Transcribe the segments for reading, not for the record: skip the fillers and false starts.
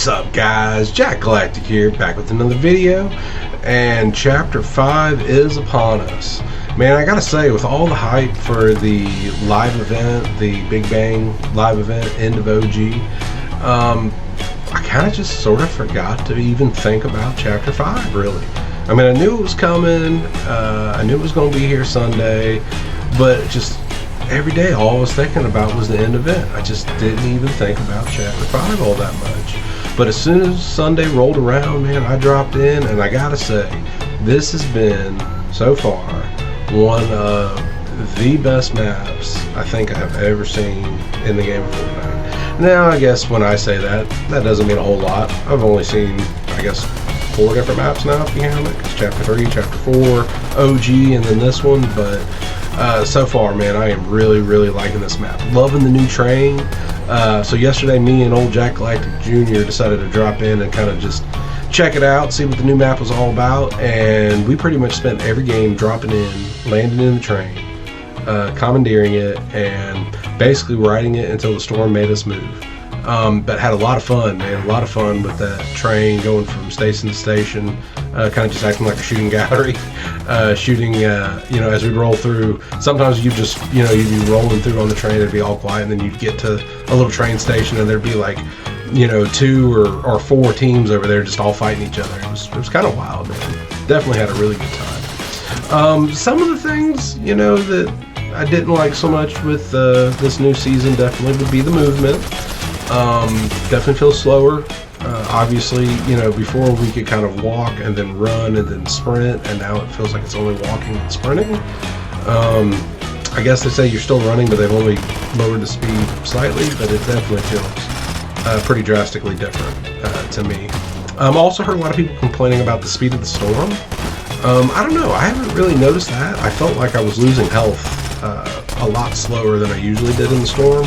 What's up, guys? Jack Galactic here, back with another video, and Chapter 5 is upon us. Man, I gotta say, with all the hype for the live event, the Big Bang live event, End of OG, I kind of just sort of forgot to even think about Chapter 5, really. I mean, I knew it was coming, I knew it was going to be here Sunday, but just every day all I was thinking about was the end event. I just didn't even think about Chapter 5 all that much. But as soon as Sunday rolled around, man, I dropped in, and I gotta say, this has been, so far, one of the best maps I think I have ever seen in the game of Fortnite. Now, I guess when I say that, that doesn't mean a whole lot. I've only seen, I guess, 4 different maps now, if you count it. It's Chapter 3, Chapter 4, OG, and then this one, but so far, man, I am really liking this map. Loving the new train. So yesterday, me and old JackGalacticJr decided to drop in and kind of just check it out, see what the new map was all about, and we pretty much spent every game dropping in, landing in the train, commandeering it, and basically riding it until the storm made us move. But had a lot of fun, man, a lot of fun with that train going from station to station, kind of just acting like a shooting gallery, shooting, you know, as we roll through. Sometimes you just, you know, you'd be rolling through on the train, it'd be all quiet, and then you'd get to a little train station and there'd be like, you know, 2 or 4 teams over there just all fighting each other. It was kind of wild, man. Definitely had a really good time. Some of the things, you know, that I didn't like so much with this new season definitely would be the movement. Definitely feels slower. Obviously, you know, before we could kind of walk and then run and then sprint, and now it feels like it's only walking and sprinting. I guess they say you're still running, but they've only lowered the speed slightly, but it definitely feels pretty drastically different to me. Also heard a lot of people complaining about the speed of the storm. I don't know, I haven't really noticed that. I felt like I was losing health a lot slower than I usually did in the storm.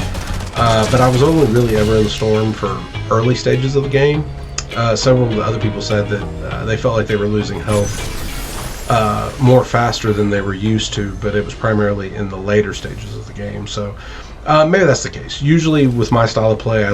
But I was only really ever in the storm for early stages of the game. Several of the other people said that they felt like they were losing health more faster than they were used to, but it was primarily in the later stages of the game. So maybe that's the case. Usually with my style of play, I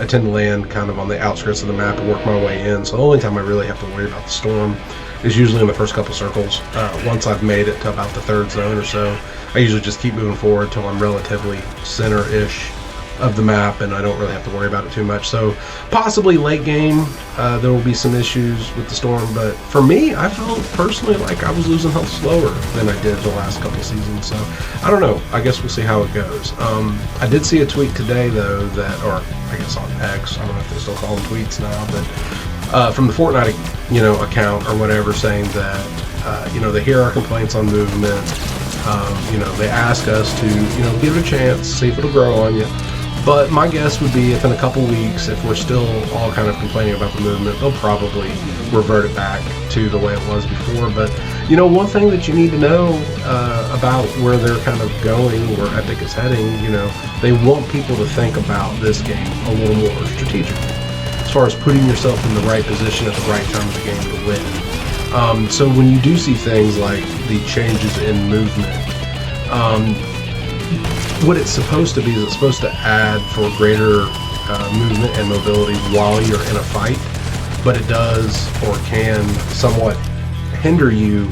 tend to land kind of on the outskirts of the map and work my way in. So the only time I really have to worry about the storm is usually in the first couple circles. Once I've made it to about the 3rd zone or so, I usually just keep moving forward till I'm relatively center-ish of the map, and I don't really have to worry about it too much. So possibly late game, there will be some issues with the storm, but for me, I felt personally like I was losing health slower than I did the last couple seasons. So I don't know. I guess we'll see how it goes. I did see a tweet today, though, that, or I guess on X, I don't know if they still call them tweets now, but from the Fortnite, you know, account or whatever, saying that you know, they hear our complaints on movement. You know, they ask us to, you know, give it a chance, see if it'll grow on you. But my guess would be if in a couple weeks, if we're still all kind of complaining about the movement, they'll probably revert it back to the way it was before. But, you know, one thing that you need to know about where they're kind of going, where Epic is heading, you know, they want people to think about this game a little more strategically, as far as putting yourself in the right position at the right time of the game to win. So when you do see things like the changes in movement, what it's supposed to be is it's supposed to add for greater movement and mobility while you're in a fight, but it does or can somewhat hinder you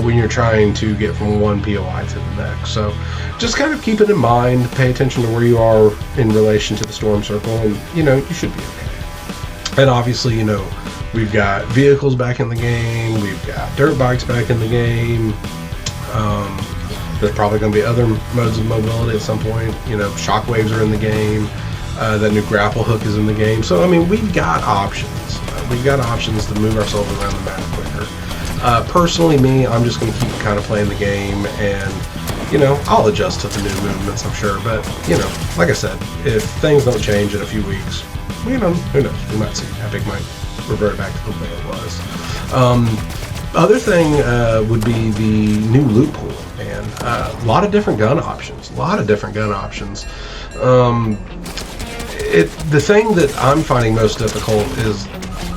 when you're trying to get from one POI to the next. So just kind of keep it in mind, pay attention to where you are in relation to the storm circle, and, you know, you should be okay. And obviously, you know, we've got vehicles back in the game, we've got dirt bikes back in the game. There's probably going to be other modes of mobility at some point. You know, shockwaves are in the game. That new grapple hook is in the game. So, I mean, we've got options. We've got options to move ourselves around the map quicker. Personally, me, I'm just going to keep kind of playing the game, and, you know, I'll adjust to the new movements, I'm sure. But, you know, like I said, if things don't change in a few weeks, you know, who knows? We might see. Epic might revert back to the way it was. Other thing would be the new loot pool, and a lot of different gun options. The thing that I'm finding most difficult is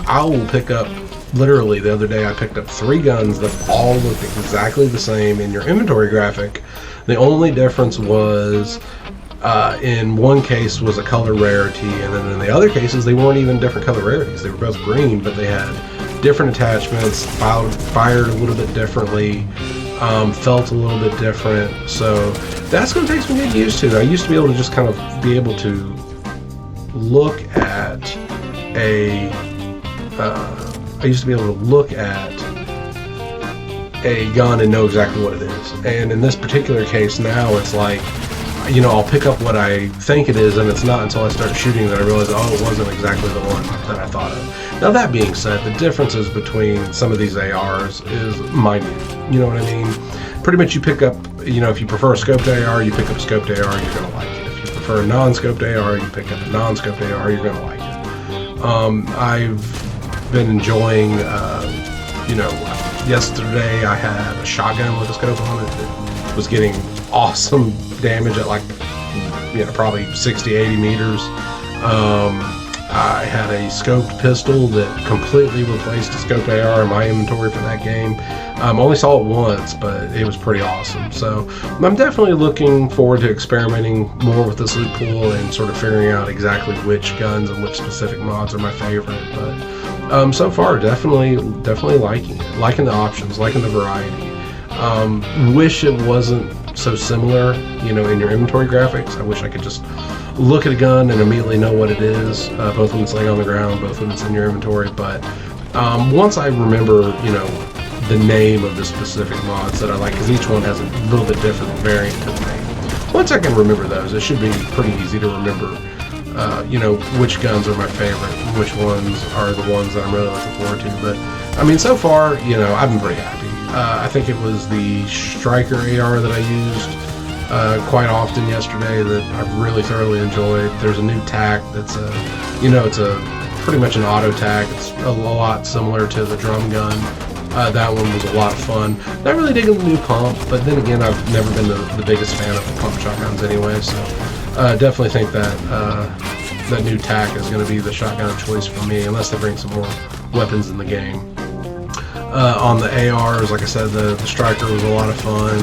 I will pick up, literally the other day I picked up 3 guns that all looked exactly the same in your inventory graphic. The only difference was In one case was a color rarity, and then in the other cases they weren't even different color rarities. They were both green, but they had different attachments, fired a little bit differently, felt a little bit different. So that's going to take some getting used to. I used to be able to just kind of be able to look at a gun and know exactly what it is. And in this particular case now, it's like, you know, I'll pick up what I think it is, and it's not until I start shooting that I realize, oh, it wasn't exactly the one that I thought of. Now, that being said, the differences between some of these ARs is minute. You know what I mean? Pretty much you pick up, you know, if you prefer a scoped AR, you pick up a scoped AR, you're going to like it. If you prefer a non-scoped AR, you pick up a non-scoped AR, you're going to like it. I've been enjoying, you know, yesterday I had a shotgun with a scope on it that was getting awesome damage at like, you know, probably 60-80 meters. I had a scoped pistol that completely replaced a scoped AR in my inventory for that game. Only saw it once, but it was pretty awesome. So I'm definitely looking forward to experimenting more with this loot pool and sort of figuring out exactly which guns and which specific mods are my favorite. But so far, definitely liking it, liking the options, liking the variety. Wish it wasn't so similar, you know, in your inventory graphics. I wish I could just look at a gun and immediately know what it is, both when it's laying on the ground, both when it's in your inventory. But once I remember, you know, the name of the specific mods that I like, because each one has a little bit different variant to the name. Once I can remember those, it should be pretty easy to remember, you know, which guns are my favorite, and which ones are the ones that I'm really looking forward to. But I mean, so far, you know, I've been pretty happy. I think it was the Striker AR that I used quite often yesterday that I've really thoroughly enjoyed. There's a new tack that's you know, it's pretty much an auto tack. It's a lot similar to the drum gun. That one was a lot of fun. Not really digging the new pump, but then again, I've never been the biggest fan of the pump shotguns anyway. So definitely think that that new tack is going to be the shotgun of choice for me, unless they bring some more weapons in the game. On the ARs, like I said, the Striker was a lot of fun.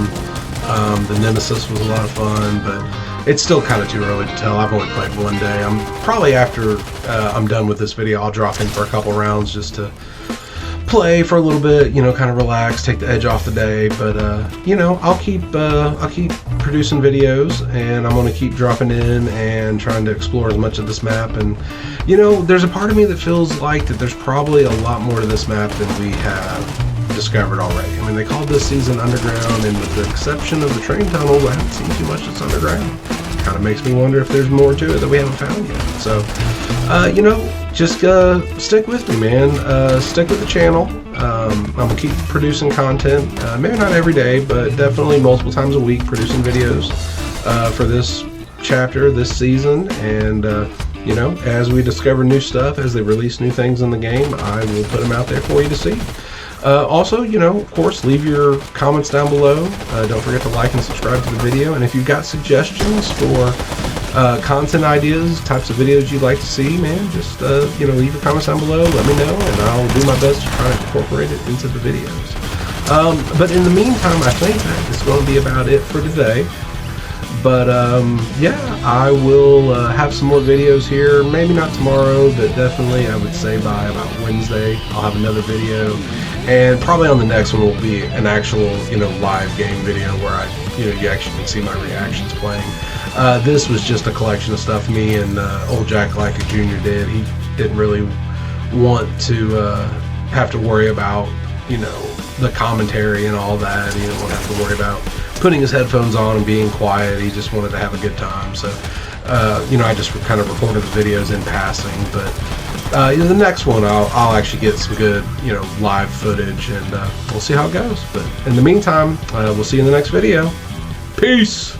The Nemesis was a lot of fun, but it's still kind of too early to tell. I've only played one day. I'm probably, after I'm done with this video, I'll drop in for a couple rounds just to play for a little bit, you know, kind of relax, take the edge off the day. But you know, I'll keep producing videos, and I'm going to keep dropping in and trying to explore as much of this map. And you know, there's a part of me that feels like that there's probably a lot more to this map than we have discovered already. I mean, they called this season underground, and with the exception of the train tunnels, I haven't seen too much that's underground. Kind of makes me wonder if there's more to it that we haven't found yet. So you know, just stick with me, man. Stick with the channel. I'm gonna keep producing content, maybe not every day, but definitely multiple times a week, producing videos for this chapter, this season. And you know, as we discover new stuff, as they release new things in the game, I will put them out there for you to see. Also, you know, of course, leave your comments down below. Don't forget to like and subscribe to the video. And if you've got suggestions for content ideas, types of videos you'd like to see, man, just you know, leave your comments down below. Let me know, and I'll do my best to try to incorporate it into the videos. But in the meantime, I think that is going to be about it for today. But yeah, I will have some more videos here. Maybe not tomorrow, but definitely I would say by about Wednesday I'll have another video. And probably on the next one will be an actual, you know, live game video where you actually can see my reactions playing. This was just a collection of stuff me and old JackGalacticJr did. He didn't really want to have to worry about, you know, the commentary and all that. He didn't want to have to worry about putting his headphones on and being quiet. He just wanted to have a good time. So, you know, I just kind of recorded the videos in passing. But you know, the next one I'll actually get some good, you know, live footage, and we'll see how it goes. But in the meantime, we'll see you in the next video. Peace.